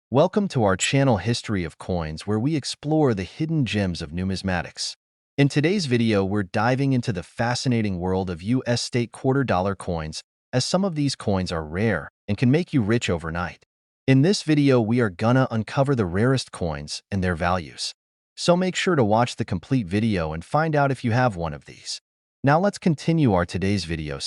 Welcome to our channel History of Coins, where we explore the hidden gems of numismatics. In today's video, we're diving into the fascinating world of US state quarter dollar coins, as some of these coins are rare and can make you rich overnight. In this video, we are gonna uncover the rarest coins and their values. So make sure to watch the complete video and find out if you have one of these. Now let's continue our today's video.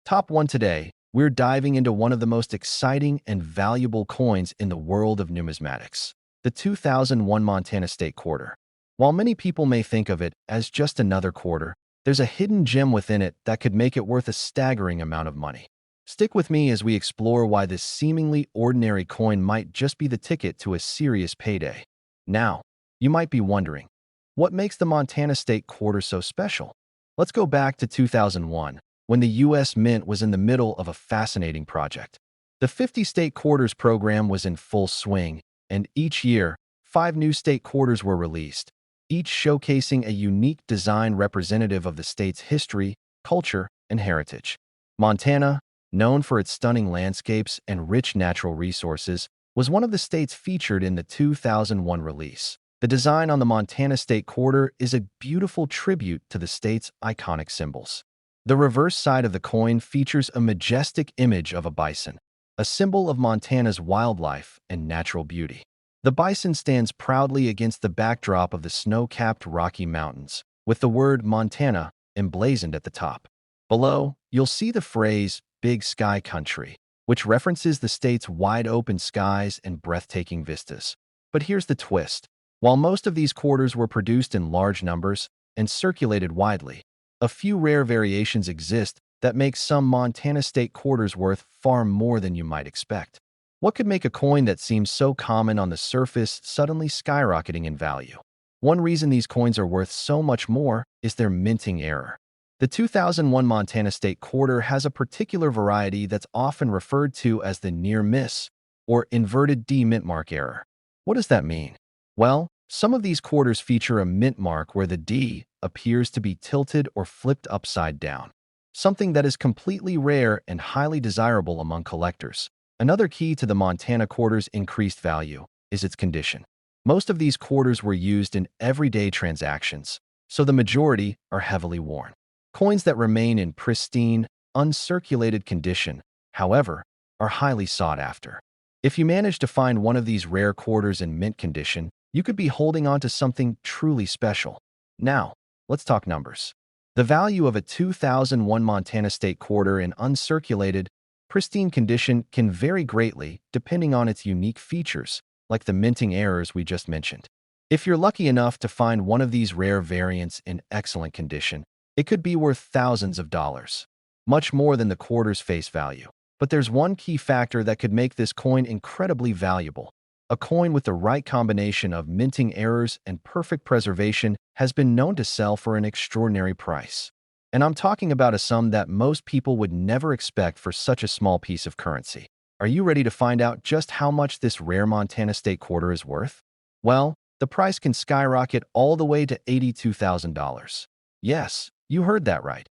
Top 1 today. We're diving into one of the most exciting and valuable coins in the world of numismatics, the 2001 Montana State Quarter. While many people may think of it as just another quarter, there's a hidden gem within it that could make it worth a staggering amount of money. Stick with me as we explore why this seemingly ordinary coin might just be the ticket to a serious payday. Now, you might be wondering, what makes the Montana State Quarter so special? Let's go back to 2001. When the U.S. Mint was in the middle of a fascinating project. The 50 state quarters program was in full swing, and each year, 5 new state quarters were released, each showcasing a unique design representative of the state's history, culture, and heritage. Montana, known for its stunning landscapes and rich natural resources, was one of the states featured in the 2001 release. The design on the Montana State Quarter is a beautiful tribute to the state's iconic symbols. The reverse side of the coin features a majestic image of a bison, a symbol of Montana's wildlife and natural beauty. The bison stands proudly against the backdrop of the snow-capped Rocky Mountains, with the word Montana emblazoned at the top. Below, you'll see the phrase Big Sky Country, which references the state's wide-open skies and breathtaking vistas. But here's the twist. While most of these quarters were produced in large numbers and circulated widely, a few rare variations exist that make some Montana state quarters worth far more than you might expect. What could make a coin that seems so common on the surface suddenly skyrocketing in value? One reason these coins are worth so much more is their minting error. The 2001 Montana State Quarter has a particular variety that's often referred to as the near miss or inverted D mint mark error. What does that mean? Well, some of these quarters feature a mint mark where the D appears to be tilted or flipped upside down, something that is completely rare and highly desirable among collectors. Another key to the Montana quarter's increased value is its condition. Most of these quarters were used in everyday transactions, so the majority are heavily worn. Coins that remain in pristine, uncirculated condition, however, are highly sought after. If you manage to find one of these rare quarters in mint condition, you could be holding on to something truly special. Now, let's talk numbers. The value of a 2001 Montana State Quarter in uncirculated, pristine condition can vary greatly depending on its unique features, like the minting errors we just mentioned. If you're lucky enough to find one of these rare variants in excellent condition, it could be worth thousands of dollars, much more than the quarter's face value. But there's one key factor that could make this coin incredibly valuable. A coin with the right combination of minting errors and perfect preservation has been known to sell for an extraordinary price. And I'm talking about a sum that most people would never expect for such a small piece of currency. Are you ready to find out just how much this rare Montana State Quarter is worth? Well, the price can skyrocket all the way to $82,000. Yes, you heard that right.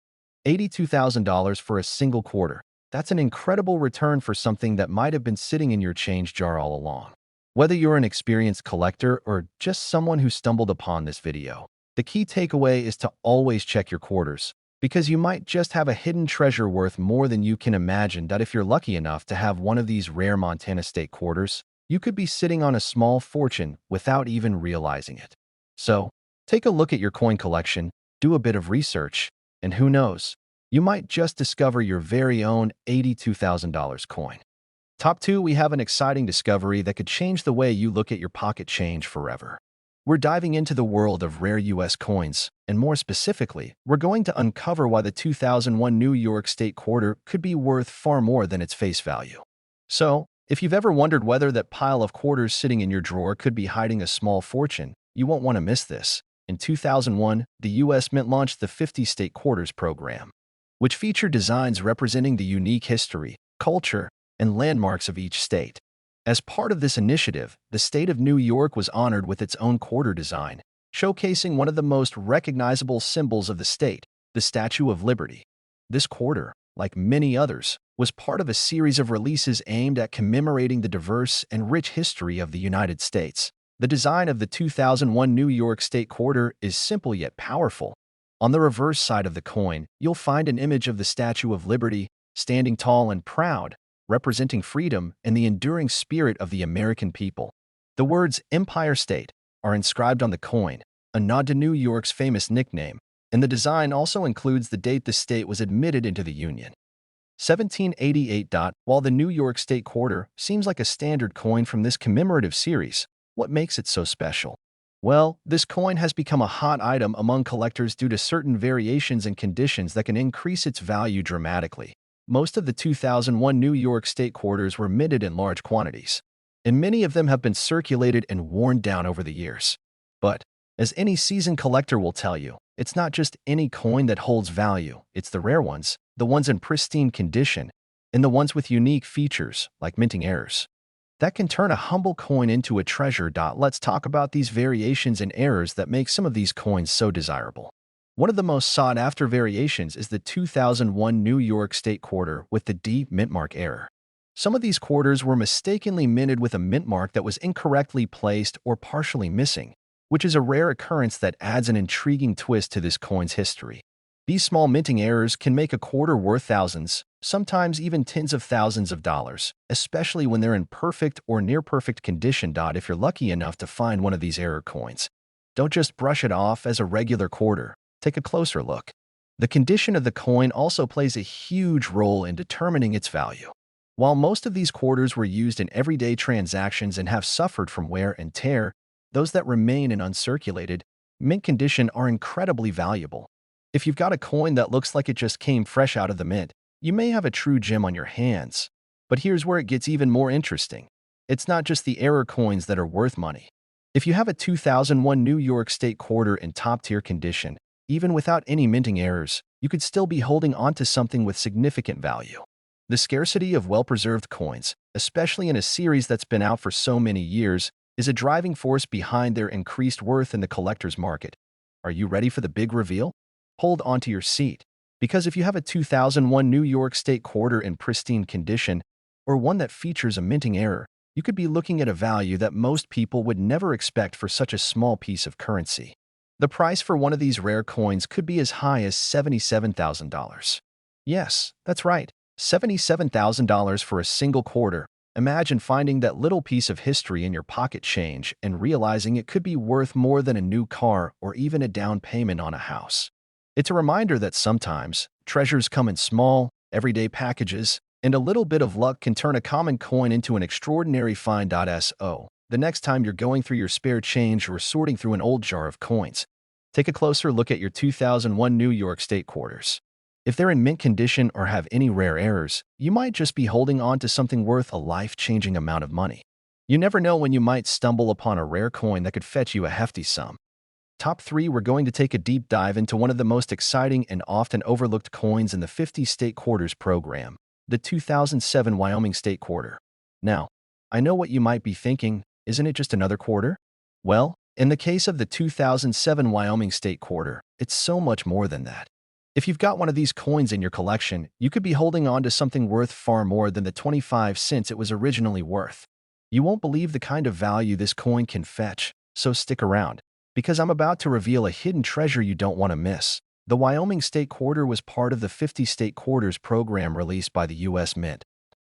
$82,000 for a single quarter. That's an incredible return for something that might have been sitting in your change jar all along. Whether you're an experienced collector or just someone who stumbled upon this video, the key takeaway is to always check your quarters, because you might just have a hidden treasure worth more than you can imagine. That if you're lucky enough to have one of these rare Montana State Quarters, you could be sitting on a small fortune without even realizing it. So, take a look at your coin collection, do a bit of research, and who knows, you might just discover your very own $82,000 coin. Top 2, we have an exciting discovery that could change the way you look at your pocket change forever. We're diving into the world of rare U.S. coins, and more specifically, we're going to uncover why the 2001 New York State Quarter could be worth far more than its face value. So, if you've ever wondered whether that pile of quarters sitting in your drawer could be hiding a small fortune, you won't want to miss this. In 2001, the U.S. Mint launched the 50 State Quarters program, which featured designs representing the unique history, culture, and landmarks of each state. As part of this initiative, the state of New York was honored with its own quarter design, showcasing one of the most recognizable symbols of the state, the Statue of Liberty. This quarter, like many others, was part of a series of releases aimed at commemorating the diverse and rich history of the United States. The design of the 2001 New York State Quarter is simple yet powerful. On the reverse side of the coin, you'll find an image of the Statue of Liberty, standing tall and proud, representing freedom and the enduring spirit of the American people. The words Empire State are inscribed on the coin, a nod to New York's famous nickname, and the design also includes the date the state was admitted into the Union. 1788. While the New York State Quarter seems like a standard coin from this commemorative series, what makes it so special? Well, this coin has become a hot item among collectors due to certain variations and conditions that can increase its value dramatically. Most of the 2001 New York State Quarters were minted in large quantities, and many of them have been circulated and worn down over the years. But, as any seasoned collector will tell you, it's not just any coin that holds value, it's the rare ones, the ones in pristine condition, and the ones with unique features, like minting errors, that can turn a humble coin into a treasure. Let's talk about these variations and errors that make some of these coins so desirable. One of the most sought-after variations is the 2001 New York State Quarter with the deep mint mark error. Some of these quarters were mistakenly minted with a mint mark that was incorrectly placed or partially missing, which is a rare occurrence that adds an intriguing twist to this coin's history. These small minting errors can make a quarter worth thousands, sometimes even tens of thousands of dollars, especially when they're in perfect or near-perfect condition. If you're lucky enough to find one of these error coins, don't just brush it off as a regular quarter. Take a closer look. The condition of the coin also plays a huge role in determining its value. While most of these quarters were used in everyday transactions and have suffered from wear and tear, those that remain in uncirculated, mint condition are incredibly valuable. If you've got a coin that looks like it just came fresh out of the mint, you may have a true gem on your hands. But here's where it gets even more interesting. It's not just the error coins that are worth money. If you have a 2001 New York State Quarter in top-tier condition, even without any minting errors, you could still be holding onto something with significant value. The scarcity of well-preserved coins, especially in a series that's been out for so many years, is a driving force behind their increased worth in the collector's market. Are you ready for the big reveal? Hold onto your seat, because if you have a 2001 New York State Quarter in pristine condition, or one that features a minting error, you could be looking at a value that most people would never expect for such a small piece of currency. The price for one of these rare coins could be as high as $77,000. Yes, that's right, $77,000 for a single quarter. Imagine finding that little piece of history in your pocket change and realizing it could be worth more than a new car or even a down payment on a house. It's a reminder that sometimes treasures come in small, everyday packages, and a little bit of luck can turn a common coin into an extraordinary find. So, the next time you're going through your spare change or sorting through an old jar of coins, take a closer look at your 2001 New York State Quarters. If they're in mint condition or have any rare errors, you might just be holding on to something worth a life-changing amount of money. You never know when you might stumble upon a rare coin that could fetch you a hefty sum. Top 3, we're going to take a deep dive into one of the most exciting and often overlooked coins in the 50 State Quarters program, the 2007 Wyoming State Quarter. Now, I know what you might be thinking, isn't it just another quarter? Well, in the case of the 2007 Wyoming State Quarter, it's so much more than that. If you've got one of these coins in your collection, you could be holding on to something worth far more than the 25 cents it was originally worth. You won't believe the kind of value this coin can fetch, so stick around, because I'm about to reveal a hidden treasure you don't want to miss. The Wyoming State Quarter was part of the 50 State Quarters program released by the U.S. Mint,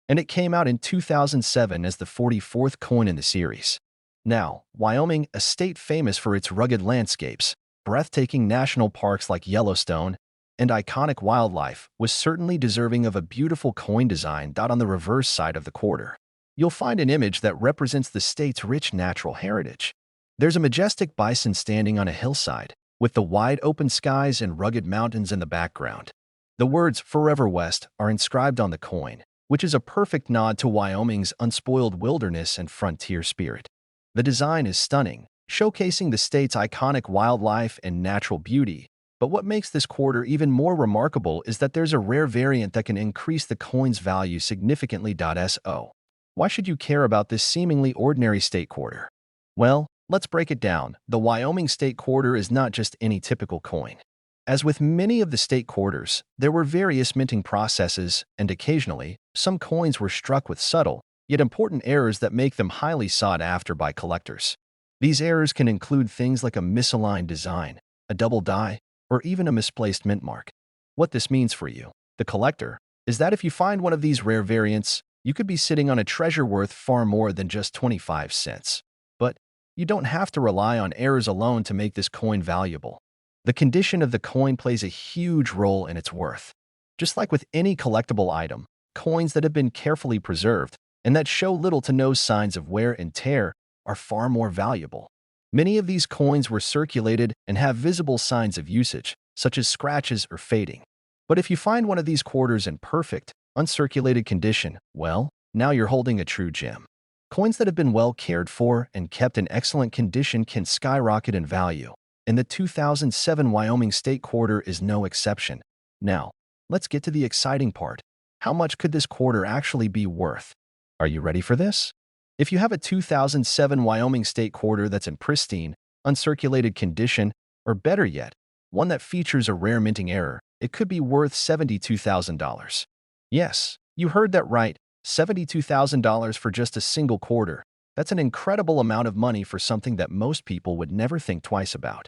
and it came out in 2007 as the 44th coin in the series. Now, Wyoming, a state famous for its rugged landscapes, breathtaking national parks like Yellowstone, and iconic wildlife, was certainly deserving of a beautiful coin design. On the reverse side of the quarter, you'll find an image that represents the state's rich natural heritage. There's a majestic bison standing on a hillside, with the wide open skies and rugged mountains in the background. The words "Forever West" are inscribed on the coin, which is a perfect nod to Wyoming's unspoiled wilderness and frontier spirit. The design is stunning, showcasing the state's iconic wildlife and natural beauty. But what makes this quarter even more remarkable is that there's a rare variant that can increase the coin's value significantly. So, why should you care about this seemingly ordinary state quarter? Well, let's break it down. The Wyoming State Quarter is not just any typical coin. As with many of the state quarters, there were various minting processes, and occasionally, some coins were struck with subtle, yet important errors that make them highly sought after by collectors. These errors can include things like a misaligned design, a double die, or even a misplaced mint mark. What this means for you, the collector, is that if you find one of these rare variants, you could be sitting on a treasure worth far more than just 25 cents. But you don't have to rely on errors alone to make this coin valuable. The condition of the coin plays a huge role in its worth. Just like with any collectible item, coins that have been carefully preserved and that show little to no signs of wear and tear are far more valuable. Many of these coins were circulated and have visible signs of usage, such as scratches or fading. But if you find one of these quarters in perfect, uncirculated condition, well, now you're holding a true gem. Coins that have been well cared for and kept in excellent condition can skyrocket in value, and the 2007 Wyoming State Quarter is no exception. Now, let's get to the exciting part. How much could this quarter actually be worth? Are you ready for this? If you have a 2007 Wyoming State Quarter that's in pristine, uncirculated condition, or better yet, one that features a rare minting error, it could be worth $72,000. Yes, you heard that right, $72,000 for just a single quarter. That's an incredible amount of money for something that most people would never think twice about.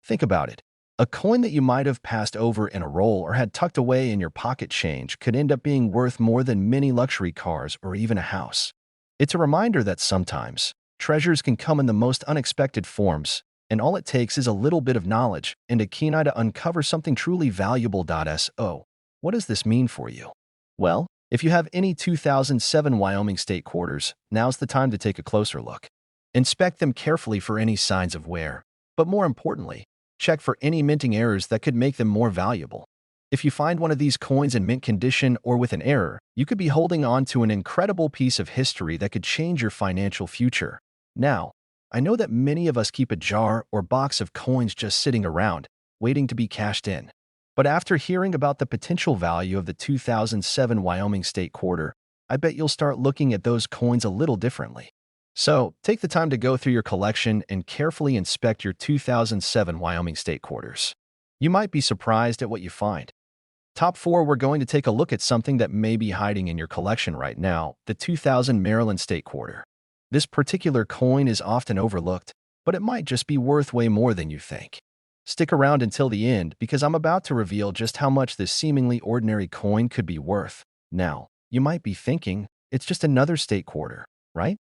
Think about it. A coin that you might have passed over in a roll or had tucked away in your pocket change could end up being worth more than many luxury cars or even a house. It's a reminder that sometimes treasures can come in the most unexpected forms, and all it takes is a little bit of knowledge and a keen eye to uncover something truly valuable. So, what does this mean for you? Well, if you have any 2007 Wyoming State Quarters, now's the time to take a closer look. Inspect them carefully for any signs of wear, but more importantly, check for any minting errors that could make them more valuable. If you find one of these coins in mint condition or with an error, you could be holding on to an incredible piece of history that could change your financial future. Now, I know that many of us keep a jar or box of coins just sitting around, waiting to be cashed in. But after hearing about the potential value of the 2007 Wyoming State Quarter, I bet you'll start looking at those coins a little differently. So, take the time to go through your collection and carefully inspect your 2007 Wyoming State Quarters. You might be surprised at what you find. Top 4, we're going to take a look at something that may be hiding in your collection right now, the 2000 Maryland State Quarter. This particular coin is often overlooked, but it might just be worth way more than you think. Stick around until the end because I'm about to reveal just how much this seemingly ordinary coin could be worth. Now, you might be thinking, it's just another state quarter, right?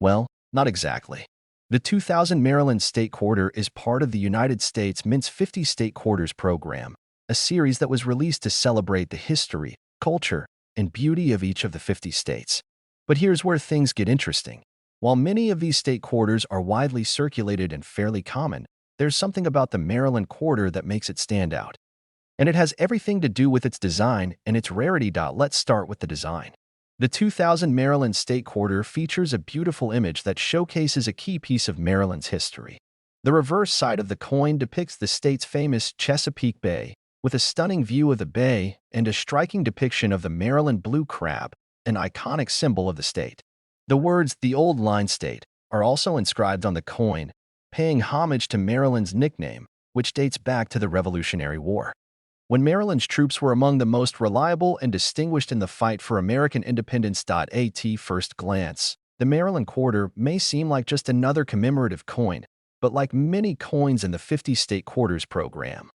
Well, not exactly. The 2000 Maryland State Quarter is part of the United States Mint's 50 State Quarters program, a series that was released to celebrate the history, culture, and beauty of each of the 50 states. But here's where things get interesting. While many of these state quarters are widely circulated and fairly common, there's something about the Maryland Quarter that makes it stand out. And it has everything to do with its design and its rarity. Let's start with the design. The 2000 Maryland State Quarter features a beautiful image that showcases a key piece of Maryland's history. The reverse side of the coin depicts the state's famous Chesapeake Bay, with a stunning view of the bay and a striking depiction of the Maryland blue crab, an iconic symbol of the state. The words "The Old Line State" are also inscribed on the coin, paying homage to Maryland's nickname, which dates back to the Revolutionary War. When Maryland's troops were among the most reliable and distinguished in the fight for American independence. At first glance, the Maryland Quarter may seem like just another commemorative coin, but like many coins in the 50 State Quarters program,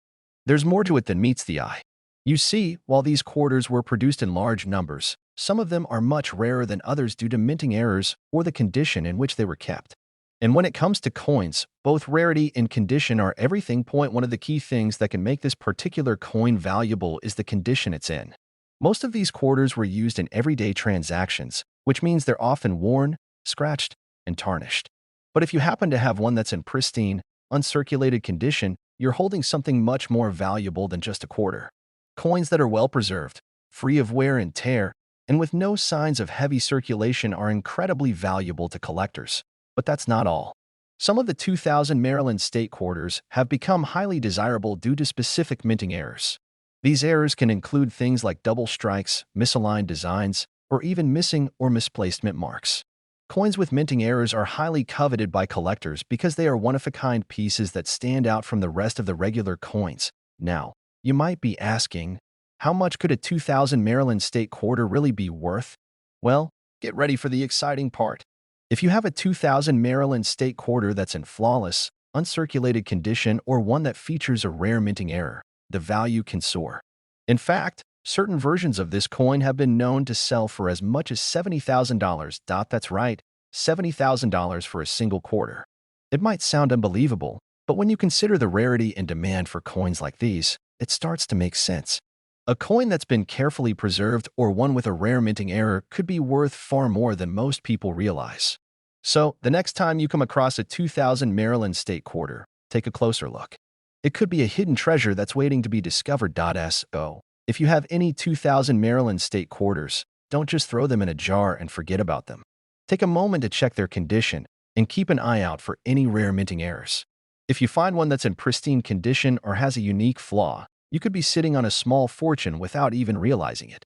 there's more to it than meets the eye. You see, while these quarters were produced in large numbers, some of them are much rarer than others due to minting errors or the condition in which they were kept. And when it comes to coins, both rarity and condition are everything. One of the key things that can make this particular coin valuable is the condition it's in. Most of these quarters were used in everyday transactions, which means they're often worn, scratched, and tarnished. But if you happen to have one that's in pristine, uncirculated condition, you're holding something much more valuable than just a quarter. Coins that are well preserved, free of wear and tear, and with no signs of heavy circulation are incredibly valuable to collectors. But that's not all. Some of the 2000 Maryland State Quarters have become highly desirable due to specific minting errors. These errors can include things like double strikes, misaligned designs, or even missing or misplaced mint marks. Coins with minting errors are highly coveted by collectors because they are one-of-a-kind pieces that stand out from the rest of the regular coins. Now, You might be asking, how much could a 2000 Maryland state quarter really be worth? Well, get ready for the exciting part. If you have a 2000 Maryland state quarter that's in flawless, uncirculated condition or one that features a rare minting error, the value can soar. In fact, certain versions of this coin have been known to sell for as much as $70,000. That's right, $70,000 for a single quarter. It might sound unbelievable, but when you consider the rarity and demand for coins like these, it starts to make sense. A coin that's been carefully preserved or one with a rare minting error could be worth far more than most people realize. So, the next time you come across a 2000 Maryland state quarter, take a closer look. It could be a hidden treasure that's waiting to be discovered. So, if you have any 2000 Maryland state quarters, don't just throw them in a jar and forget about them. Take a moment to check their condition and keep an eye out for any rare minting errors. If you find one that's in pristine condition or has a unique flaw, you could be sitting on a small fortune without even realizing it.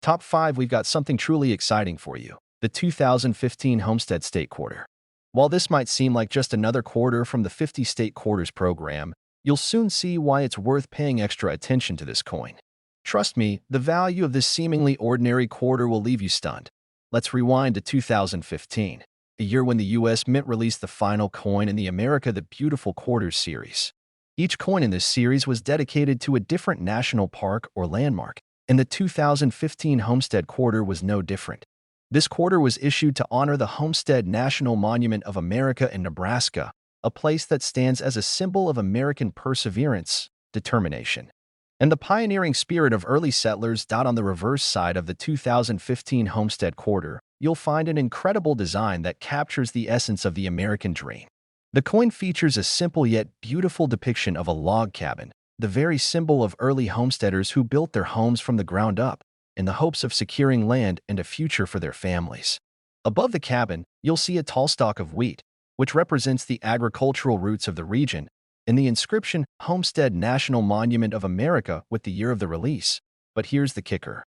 Top 5, we've got something truly exciting for you. The 2015 Homestead State Quarter. While this might seem like just another quarter from the 50 State Quarters program, you'll soon see why it's worth paying extra attention to this coin. Trust me, the value of this seemingly ordinary quarter will leave you stunned. Let's rewind to 2015, a year when the U.S. Mint released the final coin in the America the Beautiful Quarters series. Each coin in this series was dedicated to a different national park or landmark, and the 2015 Homestead Quarter was no different. This quarter was issued to honor the Homestead National Monument of America in Nebraska, a place that stands as a symbol of American perseverance, determination, and the pioneering spirit of early settlers. On the reverse side of the 2015 Homestead Quarter, you'll find an incredible design that captures the essence of the American dream. The coin features a simple yet beautiful depiction of a log cabin, the very symbol of early homesteaders who built their homes from the ground up in the hopes of securing land and a future for their families. Above the cabin, you'll see a tall stalk of wheat, which represents the agricultural roots of the region, and the inscription Homestead National Monument of America with the year of the release. But here's the kicker.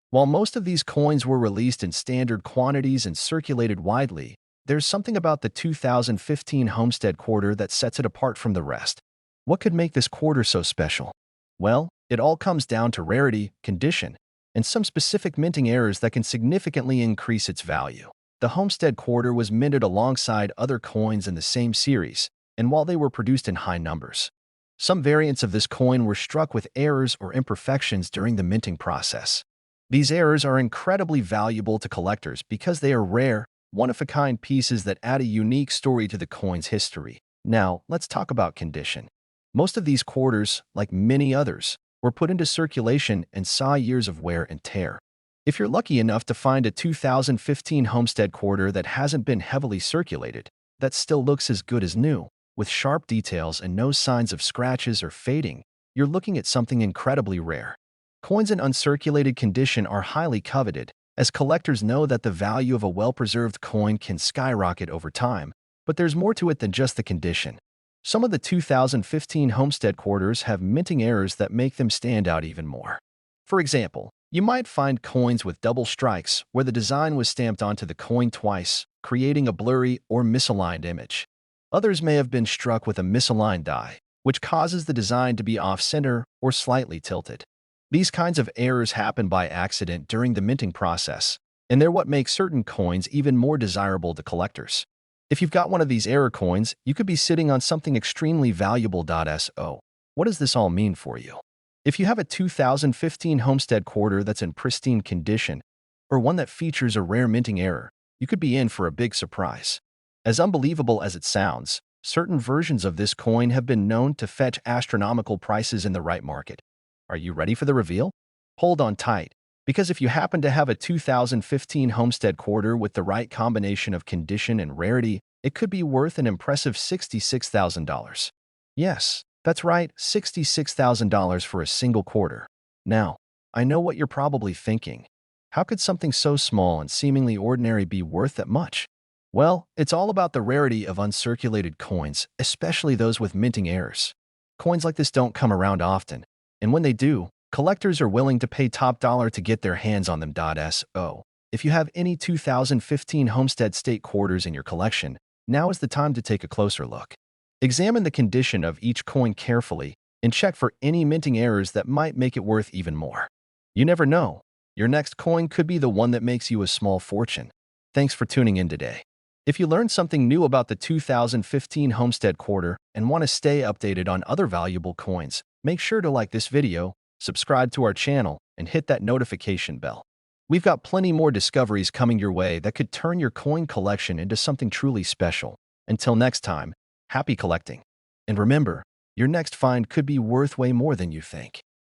While most of these coins were released in standard quantities and circulated widely, there's something about the 2015 Homestead Quarter that sets it apart from the rest. What could make this quarter so special? Well, it all comes down to rarity, condition, and some specific minting errors that can significantly increase its value. The Homestead Quarter was minted alongside other coins in the same series, and while they were produced in high numbers, some variants of this coin were struck with errors or imperfections during the minting process. These errors are incredibly valuable to collectors because they are rare, one-of-a-kind pieces that add a unique story to the coin's history. Now, let's talk about condition. Most of these quarters, like many others, were put into circulation and saw years of wear and tear. If you're lucky enough to find a 2015 Homestead Quarter that hasn't been heavily circulated, that still looks as good as new, with sharp details and no signs of scratches or fading, you're looking at something incredibly rare. Coins in uncirculated condition are highly coveted, as collectors know that the value of a well-preserved coin can skyrocket over time, but there's more to it than just the condition. Some of the 2015 Homestead Quarters have minting errors that make them stand out even more. For example, you might find coins with double strikes where the design was stamped onto the coin twice, creating a blurry or misaligned image. Others may have been struck with a misaligned die, which causes the design to be off-center or slightly tilted. These kinds of errors happen by accident during the minting process, and they're what makes certain coins even more desirable to collectors. If you've got one of these error coins, you could be sitting on something extremely valuable. So, what does this all mean for you? If you have a 2015 Homestead Quarter that's in pristine condition, or one that features a rare minting error, you could be in for a big surprise. As unbelievable as it sounds, certain versions of this coin have been known to fetch astronomical prices in the right market. Are you ready for the reveal? Hold on tight, because if you happen to have a 2015 Homestead Quarter with the right combination of condition and rarity, it could be worth an impressive $66,000. Yes, that's right, $66,000 for a single quarter. Now, I know what you're probably thinking. How could something so small and seemingly ordinary be worth that much? Well, it's all about the rarity of uncirculated coins, especially those with minting errors. Coins like this don't come around often, and when they do, collectors are willing to pay top dollar to get their hands on them. So, if you have any 2015 Homestead State Quarters in your collection, now is the time to take a closer look. Examine the condition of each coin carefully and check for any minting errors that might make it worth even more. You never know. Your next coin could be the one that makes you a small fortune. Thanks for tuning in today. If you learned something new about the 2015 Homestead Quarter and want to stay updated on other valuable coins, make sure to like this video, subscribe to our channel, and hit that notification bell. We've got plenty more discoveries coming your way that could turn your coin collection into something truly special. Until next time, happy collecting. And remember, your next find could be worth way more than you think.